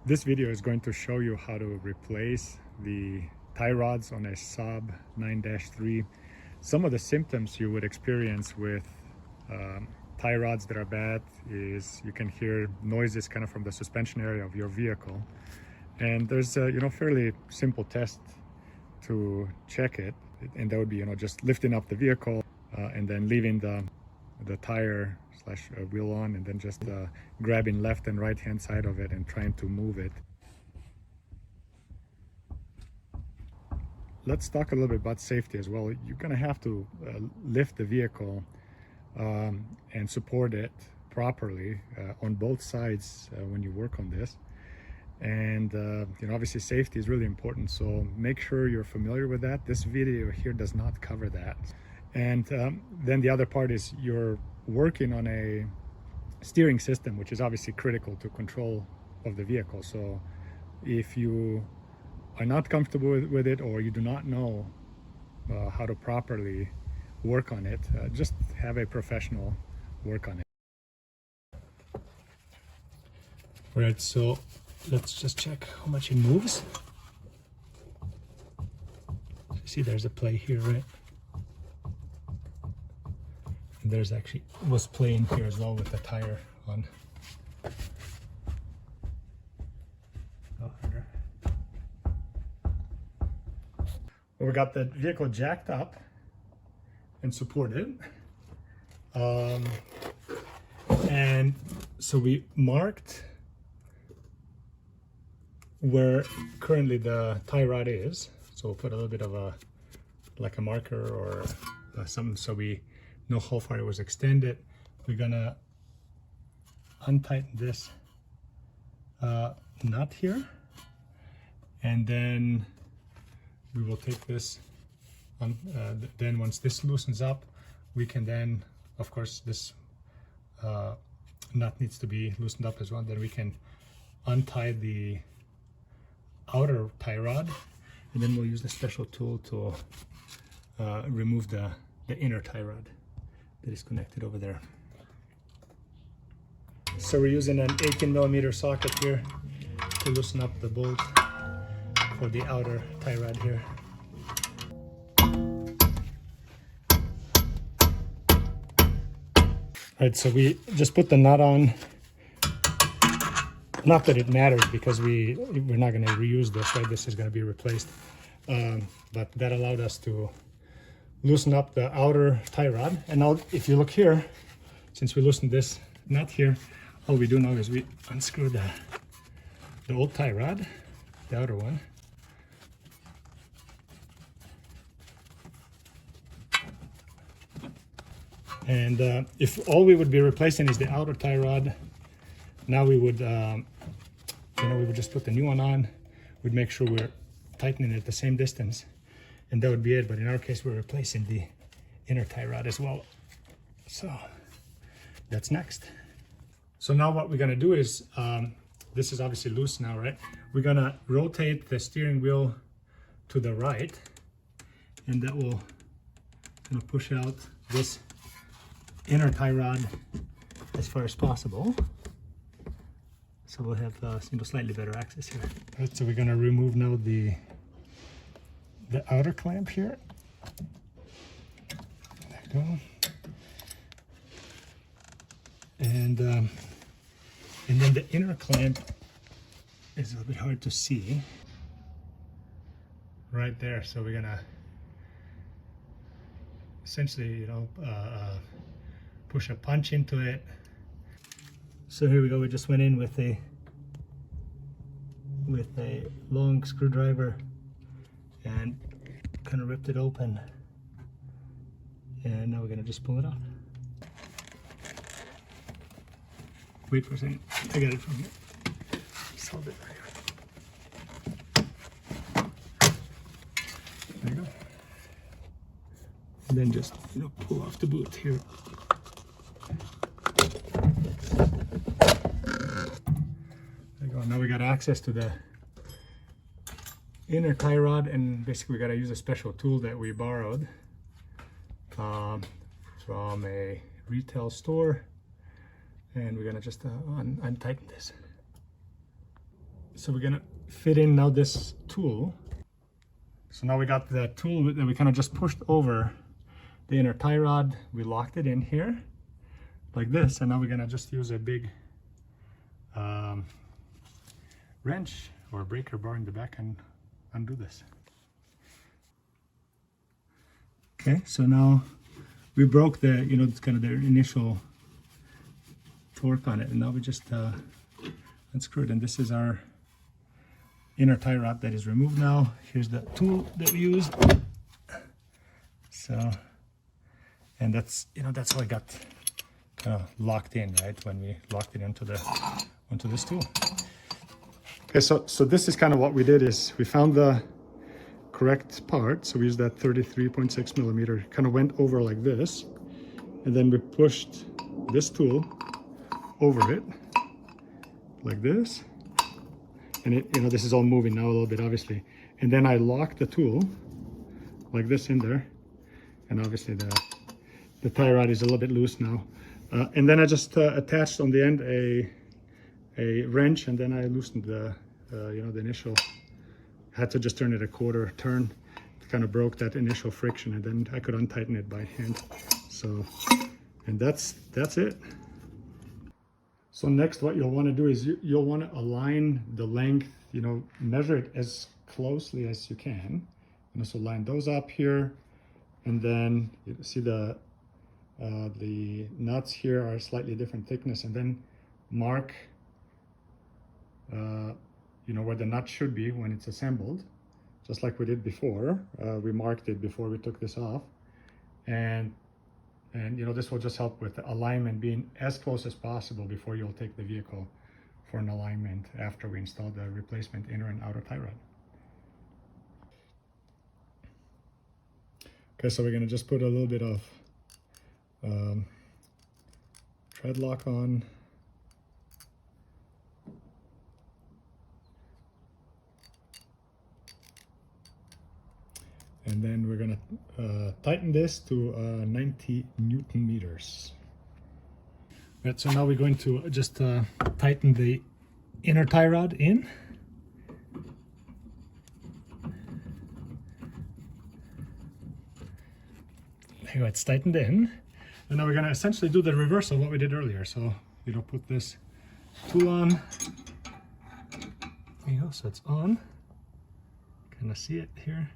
This video is going to show you how to replace the tie rods on a Saab 9-3. Some of the symptoms you would experience with tie rods that are bad is you can hear noises kind of from the suspension area of your vehicle. And there's a fairly simple test to check it, and that would be just lifting up the vehicle and then leaving the tire slash wheel on, and then just grabbing left and right hand side of it and trying to move it. Let's talk a little bit about safety as well. You're gonna have to lift the vehicle and support it properly on both sides when you work on this. And obviously safety is really important, so make sure you're familiar with that. This video here does not cover that. And then the other part is you're working on a steering system, which is obviously critical to control of the vehicle. So if you are not comfortable with it, or you do not know how to properly work on it, just have a professional work on it. All right, so let's just check how much it moves. See, there's a play here, right? And there's actually was playing here as well with the tire on. Well, we got the vehicle jacked up and supported. And so we marked where currently the tie rod is. So we'll put a little bit of a marker or something so we know how far it was extended. We're gonna untighten this nut here, and then we will take this on. Then once this loosens up, we can then, of course, this nut needs to be loosened up as well. Then we can untie the outer tie rod, and then we'll use the special tool to remove the inner tie rod that is connected over there. So we're using an 18mm socket here to loosen up the bolt for the outer tie rod here. All right, so we just put the nut on. Not that it matters, because we're not going to reuse this, right? This is going to be replaced. But that allowed us to loosen up the outer tie rod. And now if you look here, since we loosened this nut here, all we do now is we unscrew the old tie rod, the outer one. And if all we would be replacing is the outer tie rod, now we would we would just put the new one on. We'd make sure we're tightening it at the same distance, and that would be it. But in our case, we're replacing the inner tie rod as well. So that's next. So now what we're gonna do is, this is obviously loose now, right? We're gonna rotate the steering wheel to the right, and that will push out this inner tie rod as far as possible. So we'll have slightly better access here. All right, so we're gonna remove now the outer clamp here. There we go. And then the inner clamp is a little bit hard to see right there. So we're gonna essentially, push a punch into it. So here we go. We just went in with a long screwdriver and kind of ripped it open. And now we're gonna just pull it off. Wait for a second. I got it from here. Just hold it right here. There you go. And then just pull off the boot here. There you go. Now we got access to the inner tie rod, and basically we got to use a special tool that we borrowed from a retail store, and we're gonna just untighten this. So we're gonna fit in now this tool. So now we got the tool that we kind of just pushed over the inner tie rod. We locked it in here like this, and now we're gonna just use a big wrench or breaker bar in the back and undo this. Okay, so now we broke the, you know, it's kind of the initial torque on it, and now we just unscrew it, and this is our inner tie rod that is removed now. Here's the tool that we used. So, and that's, you know, that's how I got kind of locked in, right, when we locked it onto this tool. Okay, so this is kind of what we did is we found the correct part. So we used that 33.6 millimeter, kind of went over like this, and then we pushed this tool over it like this, and it, you know, this is all moving now a little bit obviously, and then I locked the tool like this in there, and obviously the tie rod is a little bit loose now, and then I just attached on the end a wrench, and then I loosened the you know, the initial, had to just turn it a quarter turn, kind of broke that initial friction, and then I could untighten it by hand. So, and that's it. So next, what you'll want to do is you'll want to align the length, you know, measure it as closely as you can, and so line those up here, and then you see the nuts here are slightly different thickness, and then mark you know, where the nut should be when it's assembled, just like we did before. We marked it before we took this off, and you know, this will just help with the alignment being as close as possible before you'll take the vehicle for an alignment after we install the replacement inner and outer tie rod. Okay, so we're gonna just put a little bit of tread lock on. And then we're gonna tighten this to 90 Newton meters. Right, so now we're going to just tighten the inner tie rod in. There you go, it's tightened in. And now we're gonna essentially do the reverse of what we did earlier. So, you know, put this tool on. There you go, so it's on. Kind of see it here.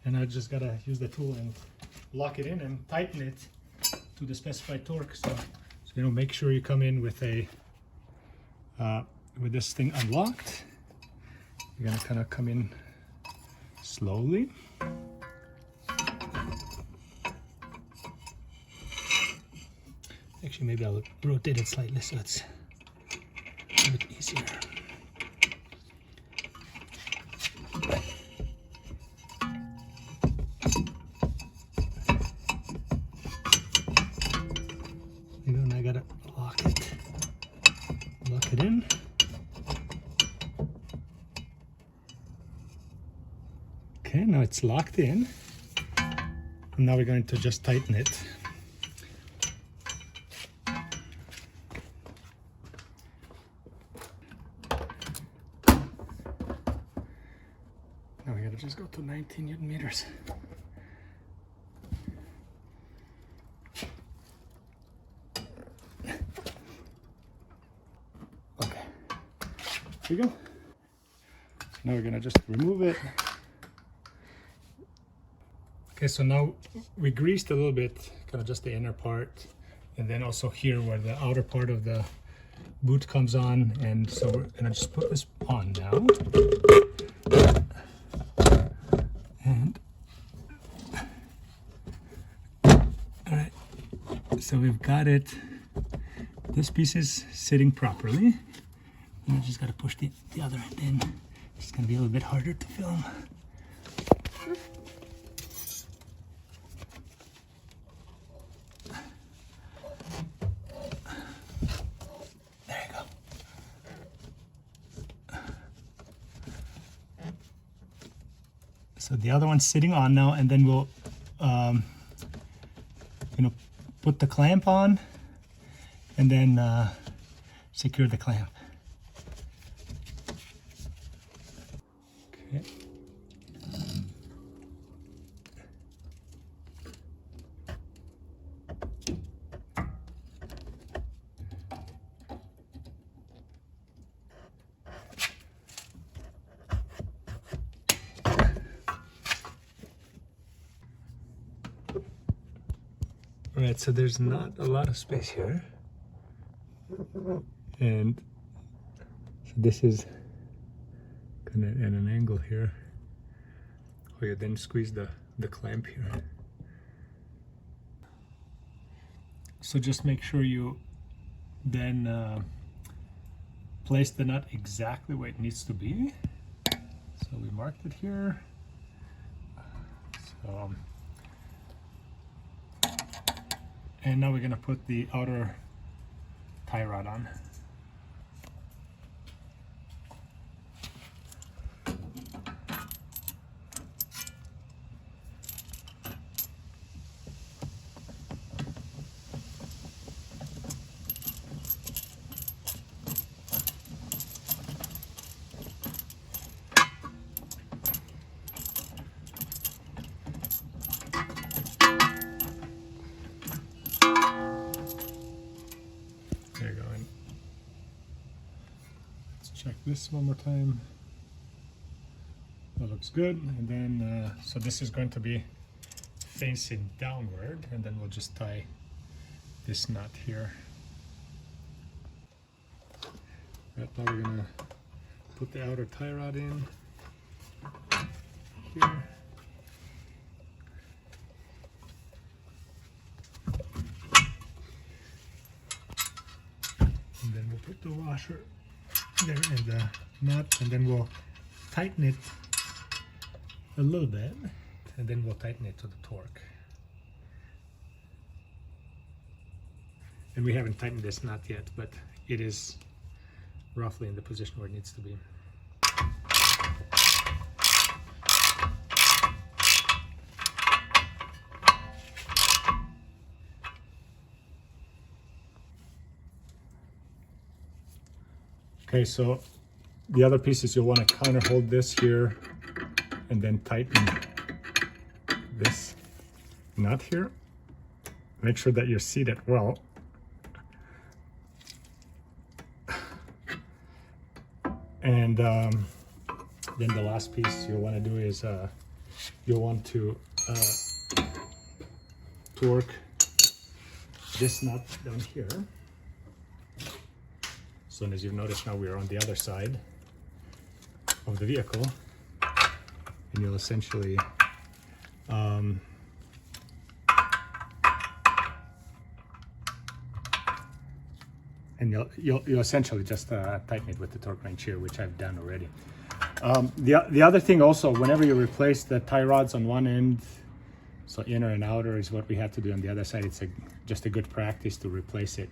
And I just gotta use the tool and lock it in and tighten it to the specified torque. So you know, make sure you come in with a with this thing unlocked. You're gonna kind of come in slowly. Actually, maybe I'll rotate it slightly so it's a bit easier. And I gotta lock it in. Okay, now it's locked in. And now we're going to just tighten it. Now we gotta just go to 19 Newton meters. Okay, here we go. Now we're gonna just remove it. Okay, so now we greased a little bit, kind of just the inner part, and then also here where the outer part of the boot comes on, and so we're gonna just put this on now. And all right, so we've got it. This piece is sitting properly. And I just gotta push the other end in. It's gonna be a little bit harder to film. So the other one's sitting on now, and then we'll, you know, put the clamp on, and then secure the clamp. Okay. All right, so there's not a lot of space here. And so this is kind of at an angle here. Oh yeah, then squeeze the clamp here. So just make sure you then place the nut exactly where it needs to be. So we marked it here. So, and now we're gonna put the outer tie rod on. There you go. And let's check this one more time. That looks good. And then, so this is going to be facing downward, and then we'll just tie this nut here. Right, now we're gonna put the outer tie rod in here. And then we'll put the washer there and the nut, and then we'll tighten it a little bit, and then we'll tighten it to the torque. And we haven't tightened this nut yet, but it is roughly in the position where it needs to be. Okay, so the other piece is you'll want to counter hold this here and then tighten this nut here. Make sure that you're seated well. And then the last piece you'll want to do is you'll want to torque this nut down here. So as you've noticed, now we are on the other side of the vehicle, and you'll essentially you'll essentially just tighten it with the torque wrench here, which I've done already. The other thing also, whenever you replace the tie rods on one end, so inner and outer is what we have to do on the other side, it's just a good practice to replace it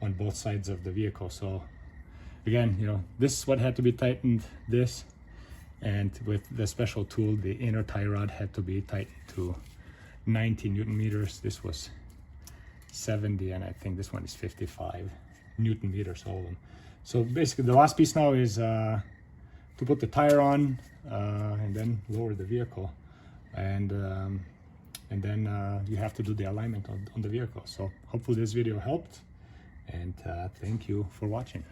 on both sides of the vehicle. So again, you know, this is what had to be tightened, this, and with the special tool, the inner tie rod had to be tightened to 90 Newton meters. This was 70, and I think this one is 55 Newton meters, all of them. So basically the last piece now is to put the tire on and then lower the vehicle, and then you have to do the alignment on the vehicle. So hopefully this video helped, and thank you for watching.